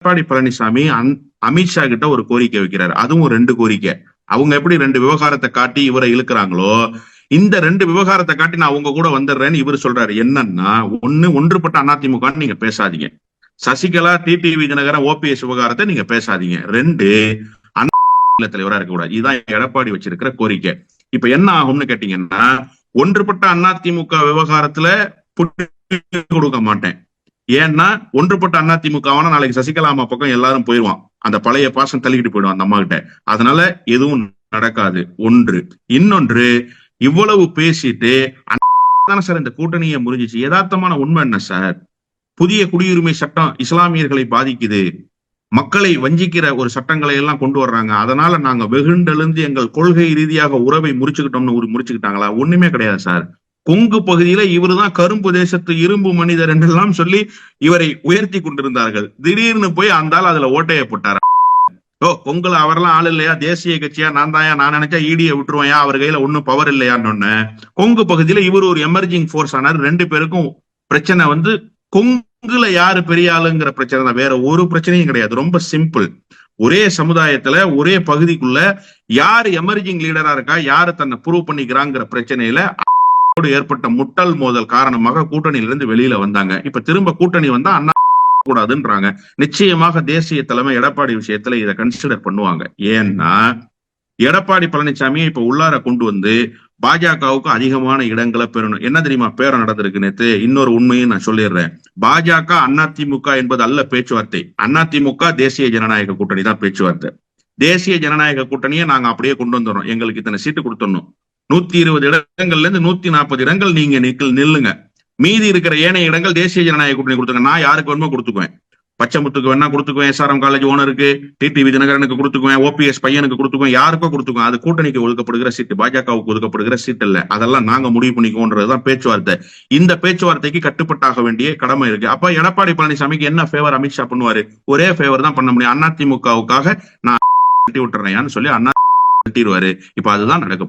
எடப்பாடி பழனிசாமி அமித்ஷா கிட்ட ஒரு கோரிக்கை வைக்கிறாரு. அதுவும் 2 கோரிக்கை. அவங்க எப்படி 2 விவகாரத்தை காட்டி இவரை இழுக்கிறாங்களோ, இந்த 2 விவகாரத்தை காட்டி நான் உங்க கூட வந்துடுறேன்னு இவர் சொல்றாரு. என்னன்னா, ஒன்றுபட்ட அதிமுக நீங்க பேசாதீங்க. சசிகலா, டிடிவி தினகரன், ஓபிஎஸ் விவகாரத்தை நீங்க பேசாதீங்க. 2 தலைவரா இருக்க கூடாது. இதுதான் எடப்பாடி வச்சிருக்கிற கோரிக்கை. இப்ப என்ன ஆகும்னு கேட்டீங்கன்னா, ஒன்றுபட்ட அதிமுக விவகாரத்துல கொடுக்க மாட்டேன். ஏன்னா ஒன்றுபட்ட அதிமுகவான நாளைக்கு சசிகலா அம்மா பக்கம் எல்லாரும் போயிடுவான். அந்த பழைய பாசம் தள்ளிக்கிட்டு போயிடுவான் அந்த அம்மா கிட்ட. அதனால எதுவும் நடக்காது. ஒன்று. இன்னொன்று, இவ்வளவு பேசிட்டு தானே சார் இந்த கூட்டணியை முறிஞ்சிச்சு. யதார்த்தமான உண்மை என்ன சார்? புதிய குடியுரிமை சட்டம் இஸ்லாமியர்களை பாதிக்குது, மக்களை வஞ்சிக்கிற ஒரு சட்டங்களை எல்லாம் கொண்டு வர்றாங்க. அதனால நாங்க வெகுண்டெழுந்து எங்கள் கொள்கை ரீதியாக உறவை முறிச்சுக்கிட்டோம்னு முறிச்சுக்கிட்டாங்களா? ஒண்ணுமே கிடையாது சார். கொங்கு பகுதியில இவருதான் கரும்பு தேசத்து இரும்பு மனிதர் என்றெல்லாம் சொல்லி இவரை உயர்த்தி கொண்டிருந்தார்கள். திடீர்னு போய் அந்த ஆள் அதுல ஓட்டைய போட்டார். கொங்குல அவரெல்லாம் ஆள் இல்லையா, தேசிய கட்சியா, நான் தாயா, நான் நினைச்சா ஈடியை விட்டுருவாயா, அவர் கையில ஒன்னும் பவர் இல்லையான்னு. கொங்கு பகுதியில இவர் ஒரு எமர்ஜிங் போர்ஸ் ஆனார். 2 பேருக்கும் பிரச்சனை கொங்குல யாரு பெரிய ஆளுங்கிற பிரச்சனை தான், வேற ஒரு பிரச்சனையும் கிடையாது. ரொம்ப சிம்பிள். ஒரே சமுதாயத்துல ஒரே பகுதிக்குள்ள யாரு எமர்ஜிங் லீடரா இருக்கா, யாரு தன்னை ப்ரூவ் பண்ணிக்கிறாங்கிற பிரச்சனையில ஏற்பட்ட முட்டல் மோதல் காரணமாக கூட்டணியிலிருந்து வெளியில வந்தாங்க. இப்ப திரும்ப கூட்டணி வந்தா அண்ணா கூடாதுன்றாங்க. நிச்சயமாக தேசிய தலைமை எடப்பாடி விஷயத்துல இதை கன்சிடர் பண்ணுவாங்க. ஏன்னா எடப்பாடி பழனிசாமியை இப்ப உள்ளார கொண்டு வந்து பாஜகவுக்கு அதிகமான இடங்களை பெறணும். என்ன தெரியுமா பேரம் நடந்திருக்கு நேத்து? இன்னொரு உண்மையும் நான் சொல்லிடுறேன். பாஜக அதிமுக என்பது அல்ல பேச்சுவார்த்தை. அதிமுக தேசிய ஜனநாயக கூட்டணி தான் பேச்சுவார்த்தை. தேசிய ஜனநாயக கூட்டணியை நாங்க அப்படியே கொண்டு வந்துடுறோம். எங்களுக்கு இத்தனை சீட்டு கொடுத்துடணும். 120 இடங்கள்ல இருந்து 140 இடங்கள் நீங்க நில்லுங்க. மீதி இருக்கிற ஏனைய இடங்கள் தேசிய ஜனநாயக கூட்டணி கொடுத்துங்க. நான் யாருக்கு வேணுமோ கொடுத்துக்குவேன். பச்சைமுத்துக்கு வேணா கொடுத்துக்குவேன், எஸ்ஆர்எம் காலேஜ் ஓனருக்கு, டிடிவி தினகரனுக்கு கொடுத்துக்குவேன், ஓபிஎஸ் பையனுக்கு கொடுத்துக்குவேன், யாருக்கோ கொடுத்துக்குவேன். அது கூட்டணிக்கு ஒதுக்கப்படுகிற சீட்டு, பாஜகவுக்கு ஒதுக்கப்படுகிற சீட் இல்ல. அதெல்லாம் நாங்க முடிவு பண்ணிக்கோன்றதுதான் பேச்சுவார்த்தை. இந்த பேச்சுவார்த்தைக்கு கட்டுப்பட்டாக வேண்டிய கடமை இருக்கு. அப்ப எடப்பாடி பழனிசாமிக்கு என்ன ஃபேவர் அமித்ஷா பண்ணுவாரு? ஒரே ஃபேவர் தான் பண்ண முடியும். அதிமுகவுக்காக நான் விட்டுறேன்னு சொல்லி அண்ணா திட்டிடுவாரு. இப்ப அதுதான் நடக்க போகுது.